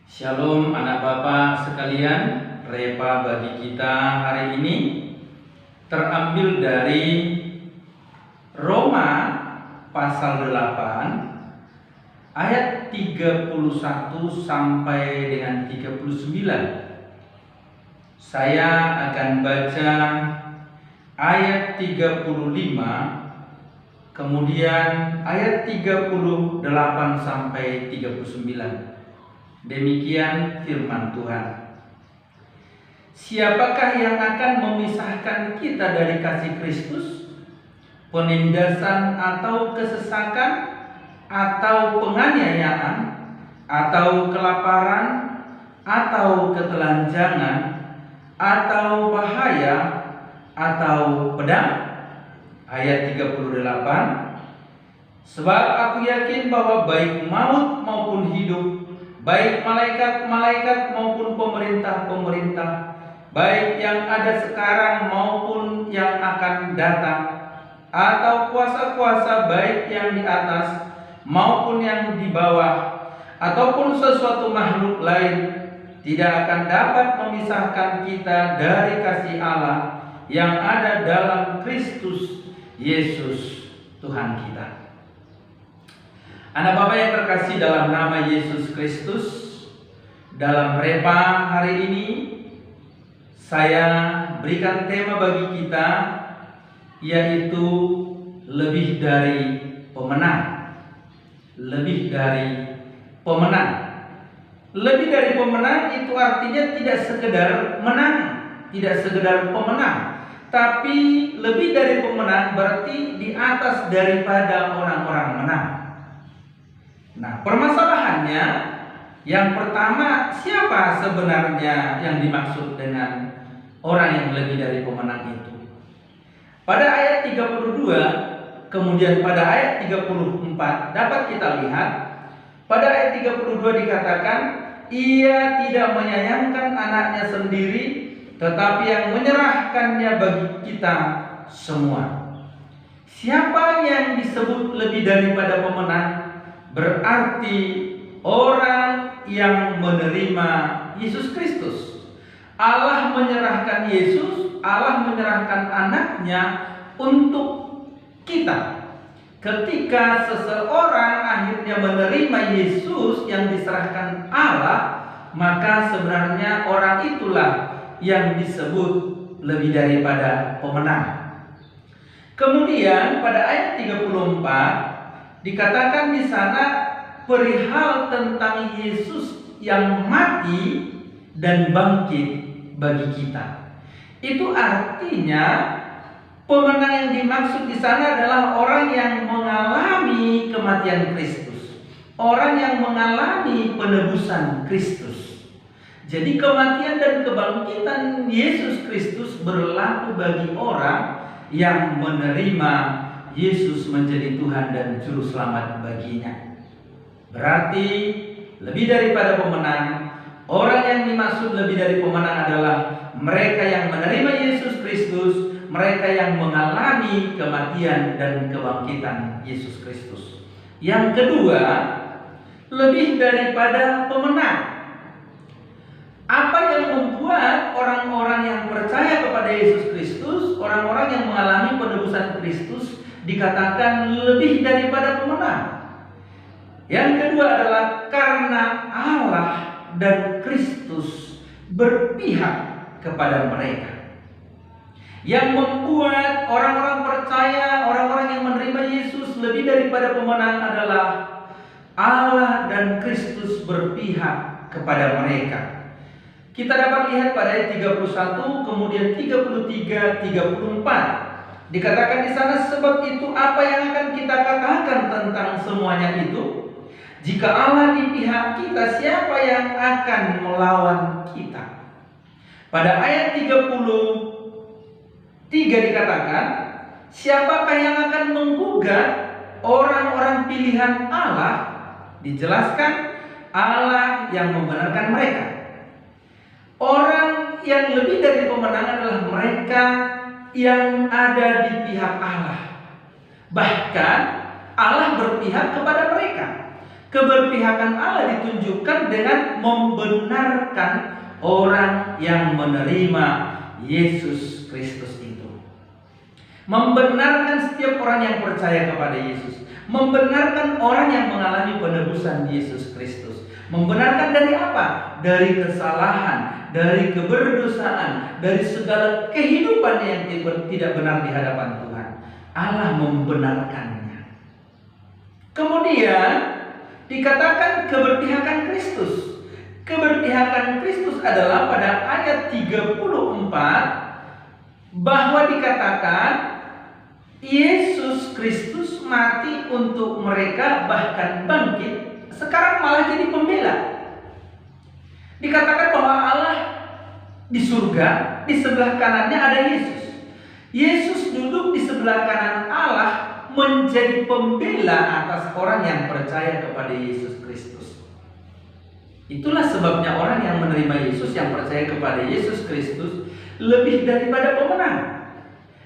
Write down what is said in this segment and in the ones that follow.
Shalom anak Bapak sekalian, Repa bagi kita hari ini terambil dari Roma pasal 8 ayat 31 sampai dengan 39. Saya akan baca ayat 35, kemudian ayat 38 sampai 39. Demikian firman Tuhan. Siapakah yang akan memisahkan kita dari kasih Kristus? Penindasan atau kesesakan, atau penganiayaan, atau kelaparan, atau ketelanjangan, atau bahaya, atau pedang? Ayat 38. Sebab aku yakin bahwa baik maut maupun hidup, baik malaikat-malaikat maupun pemerintah-pemerintah, baik yang ada sekarang maupun yang akan datang, atau kuasa-kuasa baik yang di atas maupun yang di bawah, ataupun sesuatu makhluk lain, tidak akan dapat memisahkan kita dari kasih Allah yang ada dalam Kristus Yesus Tuhan kita. Anak Bapak yang terkasih dalam nama Yesus Kristus, dalam Repa hari ini saya berikan tema bagi kita, yaitu lebih dari pemenang. Lebih dari pemenang. Lebih dari pemenang itu artinya tidak sekedar menang, tidak sekedar pemenang, tapi lebih dari pemenang berarti di atas daripada orang-orang menang. Nah, permasalahannya yang pertama, siapa sebenarnya yang dimaksud dengan orang yang lebih dari pemenang itu? Pada ayat 32, kemudian pada ayat 34 dapat kita lihat, pada ayat 32 dikatakan, ia tidak menyayangkan anaknya sendiri, tetapi yang menyerahkannya bagi kita semua. Siapa yang disebut lebih daripada pemenang? Berarti orang yang menerima Yesus Kristus. Allah menyerahkan Yesus, Allah menyerahkan anaknya untuk kita. Ketika seseorang akhirnya menerima Yesus yang diserahkan Allah, maka sebenarnya orang itulah yang disebut lebih daripada pemenang. Kemudian pada ayat 34 dikatakan di sana perihal tentang Yesus yang mati dan bangkit bagi kita. Itu artinya pemenang yang dimaksud di sana adalah orang yang mengalami kematian Kristus, orang yang mengalami penebusan Kristus. Jadi kematian dan kebangkitan Yesus Kristus berlaku bagi orang yang menerima Yesus menjadi Tuhan dan Juru Selamat baginya. Berarti lebih daripada pemenang, orang yang dimaksud lebih dari pemenang adalah mereka yang menerima Yesus Kristus, mereka yang mengalami kematian dan kebangkitan Yesus Kristus. Yang kedua, lebih daripada pemenang. Apa yang membuat orang-orang yang percaya kepada Yesus Kristus, orang-orang yang mengalami penebusan Kristus, dikatakan lebih daripada pemenang? Yang kedua adalah karena Allah dan Kristus berpihak kepada mereka. Yang membuat orang-orang percaya, orang-orang yang menerima Yesus lebih daripada pemenang adalah Allah dan Kristus berpihak kepada mereka. Kita dapat lihat pada ayat 31, kemudian 33, 34. Dikatakan di sana, sebab itu apa yang akan kita katakan tentang semuanya itu? Jika Allah di pihak kita, siapa yang akan melawan kita? Pada ayat 33 dikatakan, siapakah yang akan menggugat orang-orang pilihan Allah? Dijelaskan, Allah yang membenarkan mereka. Orang yang lebih dari pemenang adalah mereka yang ada di pihak Allah. Bahkan Allah berpihak kepada mereka. Keberpihakan Allah ditunjukkan dengan membenarkan orang yang menerima Yesus Kristus itu. Membenarkan setiap orang yang percaya kepada Yesus. Membenarkan orang yang mengalami penebusan Yesus Kristus. Membenarkan dari apa? Dari kesalahan, dari keberdosaan, dari segala kehidupan yang tidak benar di hadapan Tuhan. Allah membenarkannya. Kemudian dikatakan keberpihakan Kristus. Keberpihakan Kristus adalah pada ayat 34 bahwa dikatakan Yesus Kristus mati untuk mereka, bahkan bangkit, sekarang malah jadi pembela. Dikatakan bahwa Allah di surga, di sebelah kanannya ada Yesus. Yesus duduk di sebelah kanan Allah, menjadi pembela atas orang yang percaya kepada Yesus Kristus. Itulah sebabnya orang yang menerima Yesus, yang percaya kepada Yesus Kristus, lebih daripada pemenang.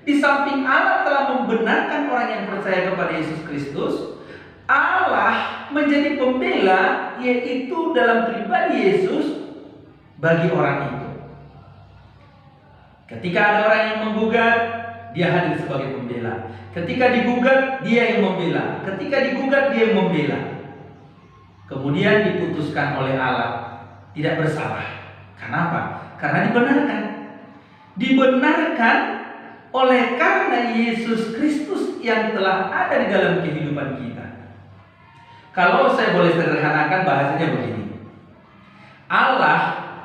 Di samping Allah telah membenarkan orang yang percaya kepada Yesus Kristus, Allah menjadi pembela, yaitu dalam pribadi Yesus, bagi orang itu. Ketika ada orang yang menggugat, dia hadir sebagai pembela. Ketika digugat, dia yang membela. Ketika digugat, dia yang membela. Kemudian diputuskan oleh Allah tidak bersalah. Kenapa? Karena dibenarkan. Dibenarkan oleh karena Yesus Kristus yang telah ada di dalam kehidupan kita. Kalau saya boleh sederhanakan bahasanya begini. Allah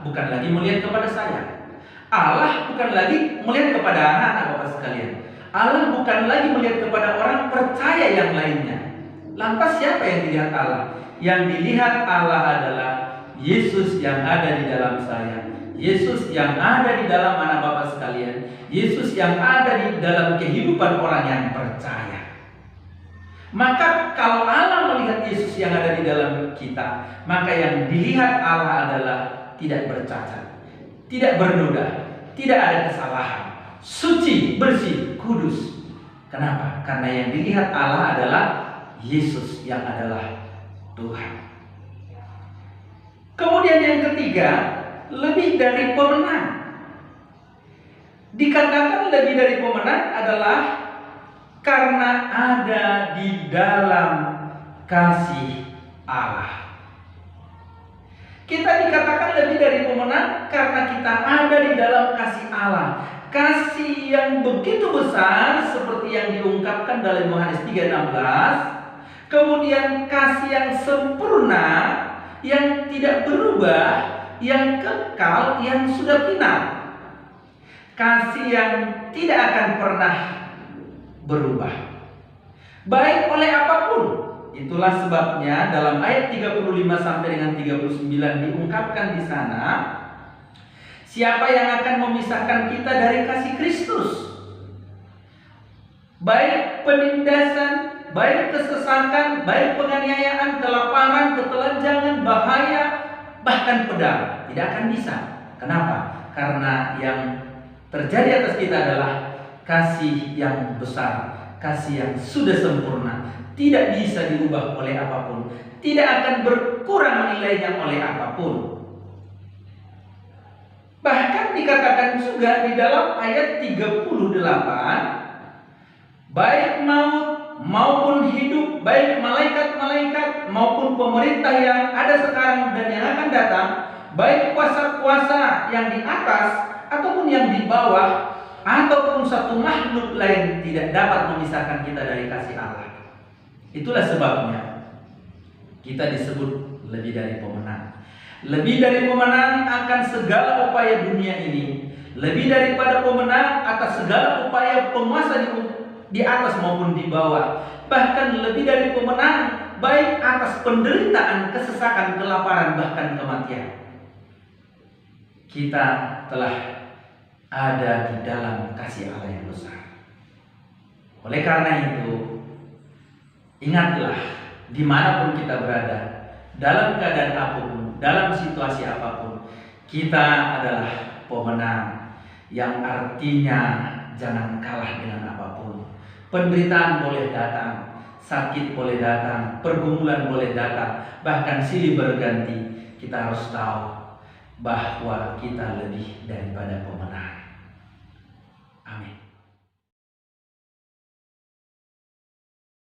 bukan lagi melihat kepada saya. Allah bukan lagi melihat kepada anak-anak Bapak sekalian. Allah bukan lagi melihat kepada orang percaya yang lainnya. Lantas siapa yang dilihat Allah? Yang dilihat Allah adalah Yesus yang ada di dalam saya. Yesus yang ada di dalam anak Bapak sekalian. Yesus yang ada di dalam kehidupan orang yang percaya. Maka kalau Allah melihat Yesus yang ada di dalam kita, maka yang dilihat Allah adalah tidak bercacat, tidak bernoda, tidak ada kesalahan, suci, bersih, kudus. Kenapa? Karena yang dilihat Allah adalah Yesus yang adalah Tuhan. Kemudian yang ketiga, lebih dari pemenang. Dikatakan lebih dari pemenang adalah karena ada di dalam kasih Allah. Kita dikatakan lebih dari pemenang karena kita ada di dalam kasih Allah. Kasih yang begitu besar seperti yang diungkapkan dalam Yohanes 3:16. Kemudian kasih yang sempurna, yang tidak berubah, yang kekal, yang sudah final. Kasih yang tidak akan pernah berubah, baik oleh apapun. Itulah sebabnya dalam ayat 35 sampai dengan 39 diungkapkan di sana, siapa yang akan memisahkan kita dari kasih Kristus? Baik penindasan, baik kesesakan, baik penganiayaan, kelaparan, ketelanjangan, bahaya, bahkan pedang, tidak akan bisa. Kenapa? Karena yang terjadi atas kita adalah kasih yang besar, kasih yang sudah sempurna, tidak bisa diubah oleh apapun, tidak akan berkurang nilainya oleh apapun. Bahkan dikatakan juga di dalam ayat 38, baik maut maupun hidup, baik malaikat-malaikat maupun pemerintah yang ada sekarang dan yang akan datang, baik kuasa-kuasa yang di atas ataupun yang di bawah, ataupun satu makhluk lain, tidak dapat memisahkan kita dari kasih Allah. Itulah sebabnya kita disebut lebih dari pemenang. Lebih dari pemenang akan segala upaya dunia ini. Lebih daripada pemenang atas segala upaya penguasa di atas maupun di bawah. Bahkan lebih dari pemenang baik atas penderitaan, kesesakan, kelaparan, bahkan kematian. Kita telah ada di dalam kasih Allah yang besar. Oleh karena itu, ingatlah dimanapun kita berada, dalam keadaan apapun, dalam situasi apapun, kita adalah pemenang. Yang artinya jangan kalah dengan apapun. Penderitaan boleh datang, sakit boleh datang, pergumulan boleh datang, bahkan silih berganti. Kita harus tahu bahwa kita lebih daripada pemenang.